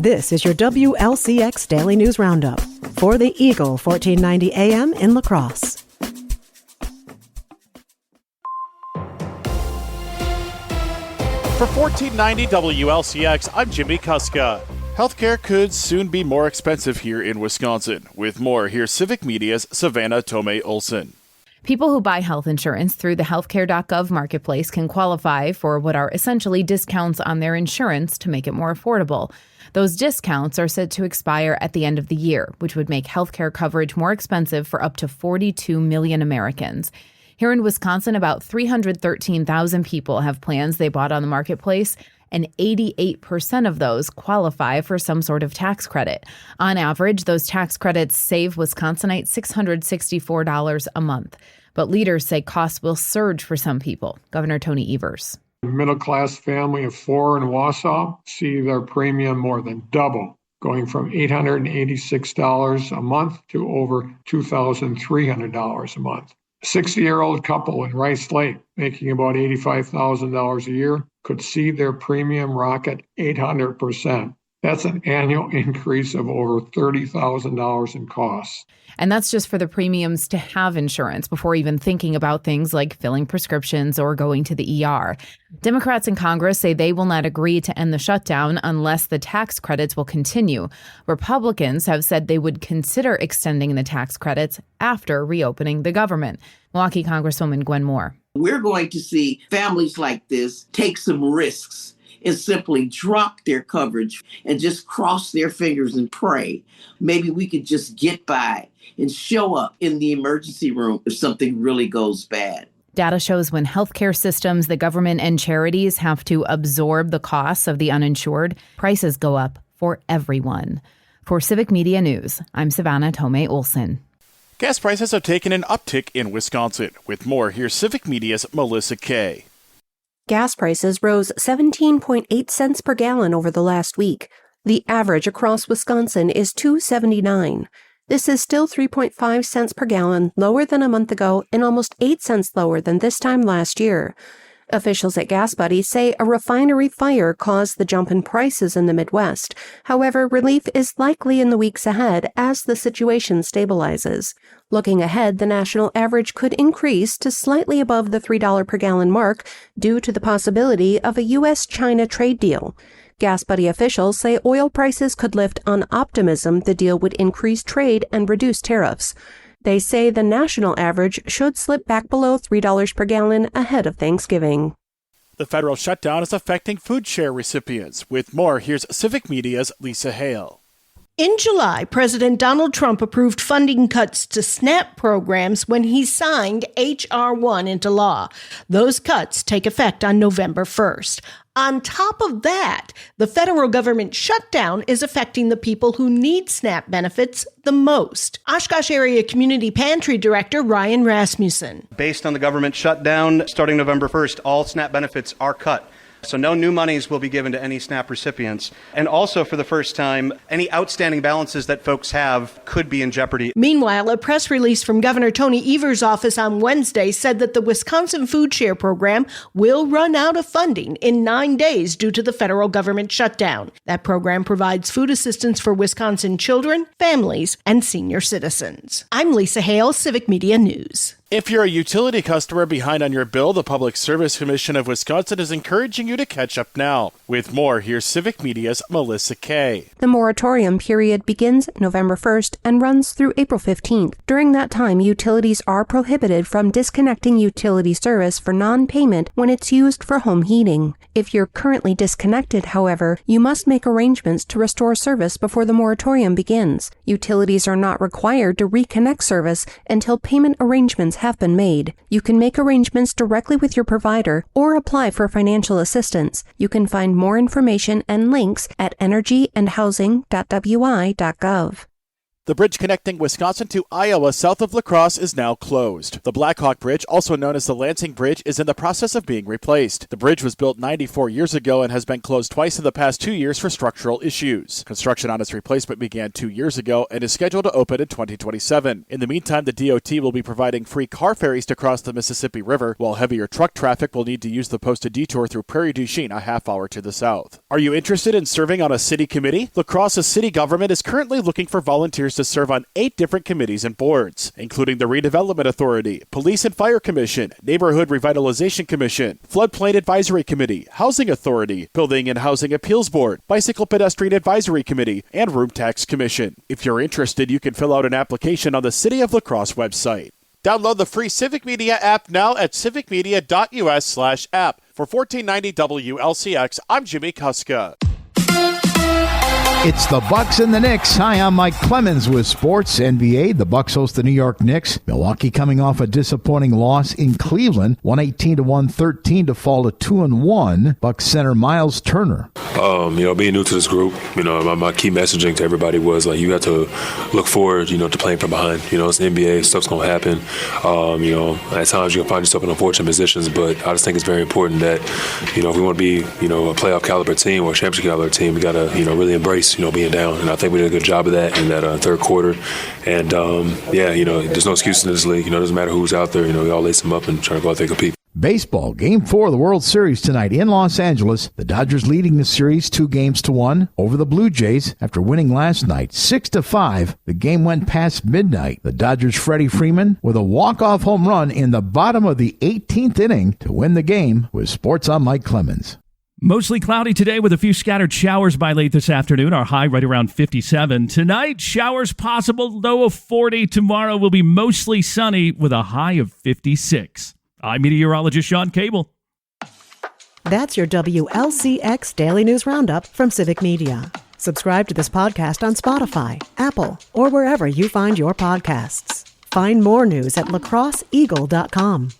This is your WLCX Daily News Roundup for the Eagle 1490 AM in La Crosse. For 1490 WLCX, I'm Jimmy Kuska. Healthcare could soon be more expensive here in Wisconsin. With more, here's Civic Media's Savannah Tomei-Olson. People who buy health insurance through the healthcare.gov marketplace can qualify for what are essentially discounts on their insurance to make it more affordable. Those discounts are set to expire at the end of the year, which would make healthcare coverage more expensive for up to 42 million Americans. Here in Wisconsin, about 313,000 people have plans they bought on the marketplace, and 88% of those qualify for some sort of tax credit. On average, those tax credits save Wisconsinites $664 a month. But leaders say costs will surge for some people. Governor Tony Evers. A middle-class family of 4 in Wausau see their premium more than double, going from $886 a month to over $2,300 a month. A 60-year-old couple in Rice Lake, making about $85,000 a year, could see their premium rocket 800%. That's an annual increase of over $30,000 in costs. And that's just for the premiums to have insurance before even thinking about things like filling prescriptions or going to the ER. Democrats in Congress say they will not agree to end the shutdown unless the tax credits will continue. Republicans have said they would consider extending the tax credits after reopening the government. Milwaukee Congresswoman Gwen Moore. We're going to see families like this take some risks and simply drop their coverage and just cross their fingers and pray. Maybe we could just get by and show up in the emergency room if something really goes bad. Data shows when healthcare systems, the government, and charities have to absorb the costs of the uninsured, prices go up for everyone. For Civic Media News, I'm Savannah Tomei-Olson. Gas prices have taken an uptick in Wisconsin. With more, here's Civic Media's Melissa Kay. Gas prices rose 17.8 cents per gallon over the last week. The average across Wisconsin is $2.79. This is still 3.5 cents per gallon lower than a month ago and almost 8 cents lower than this time last year. Officials at Gas Buddy say a refinery fire caused the jump in prices in the Midwest. However, relief is likely in the weeks ahead as the situation stabilizes. Looking ahead, the national average could increase to slightly above the $3 per gallon mark due to the possibility of a U.S.-China trade deal. Gas Buddy officials say oil prices could lift on optimism the deal would increase trade and reduce tariffs. They say the national average should slip back below $3 per gallon ahead of Thanksgiving. The federal shutdown is affecting food share recipients. With more, here's Civic Media's Lisa Hale. In July, President Donald Trump approved funding cuts to SNAP programs when he signed H.R. 1 into law. Those cuts take effect on November 1st. On top of that, the federal government shutdown is affecting the people who need SNAP benefits the most. Oshkosh Area Community Pantry Director Ryan Rasmussen. Based on the government shutdown, starting November 1st, all SNAP benefits are cut. So no new monies will be given to any SNAP recipients. And also, for the first time, any outstanding balances that folks have could be in jeopardy. Meanwhile, a press release from Governor Tony Evers' office on Wednesday said that the Wisconsin Food Share program will run out of funding in 9 days due to the federal government shutdown. That program provides food assistance for Wisconsin children, families, and senior citizens. I'm Lisa Hale, Civic Media News. If you're a utility customer behind on your bill, the Public Service Commission of Wisconsin is encouraging you to catch up now. With more, here's Civic Media's Melissa Kay. The moratorium period begins November 1st and runs through April 15th. During that time, utilities are prohibited from disconnecting utility service for non-payment when it's used for home heating. If you're currently disconnected, however, you must make arrangements to restore service before the moratorium begins. Utilities are not required to reconnect service until payment arrangements have been made. You can make arrangements directly with your provider or apply for financial assistance. You can find more information and links at energyandhousing.wi.gov. The bridge connecting Wisconsin to Iowa south of La Crosse is now closed. The Blackhawk Bridge, also known as the Lansing Bridge, is in the process of being replaced. The bridge was built 94 years ago and has been closed twice in the past 2 years for structural issues. Construction on its replacement began 2 years ago and is scheduled to open in 2027. In the meantime, the DOT will be providing free car ferries to cross the Mississippi River, while heavier truck traffic will need to use the posted detour through Prairie du Chien, a half hour to the south. Are you interested in serving on a city committee? La Crosse's city government is currently looking for volunteers to serve on 8 different committees and boards, including the Redevelopment Authority, Police and Fire Commission, Neighborhood Revitalization Commission, Floodplain Advisory Committee, Housing Authority, Building and Housing Appeals Board, Bicycle Pedestrian Advisory Committee, and Room Tax Commission. If you're interested, you can fill out an application on the City of La Crosse website. Download the free Civic Media app now at civicmedia.us/app. For $14.90 WLCX, I'm Jimmy Kuska. It's the Bucks and the Knicks. Hi, I'm Mike Clemens with Sports NBA. The Bucks host the New York Knicks. Milwaukee coming off a disappointing loss in Cleveland, 118-113 to fall to 2-1. Bucks center Miles Turner. Being new to this group, my key messaging to everybody was like, you got to look forward, to playing from behind. It's the NBA, stuff's gonna happen. At times you can find yourself in unfortunate positions, but I just think it's very important that, if we want to be, a playoff caliber team or a championship caliber team, we got to, really embrace being down, and I think we did a good job of that in that third quarter. And there's no excuse in this league. It doesn't matter who's out there. We all lace them up and try to go out there and compete. Baseball, Game 4 of the World Series tonight in Los Angeles. The Dodgers leading the series 2-1 over the Blue Jays after winning last night 6-5. The game went past midnight. The Dodgers' Freddie Freeman with a walk-off home run in the bottom of the 18th inning to win the game. With Sports, I'm Mike Clemens. Mostly cloudy today with a few scattered showers by late this afternoon. Our high right around 57. Tonight, showers possible, low of 40. Tomorrow will be mostly sunny with a high of 56. I'm meteorologist Sean Cable. That's your WLCX Daily News Roundup from Civic Media. Subscribe to this podcast on Spotify, Apple, or wherever you find your podcasts. Find more news at lacrosseeagle.com.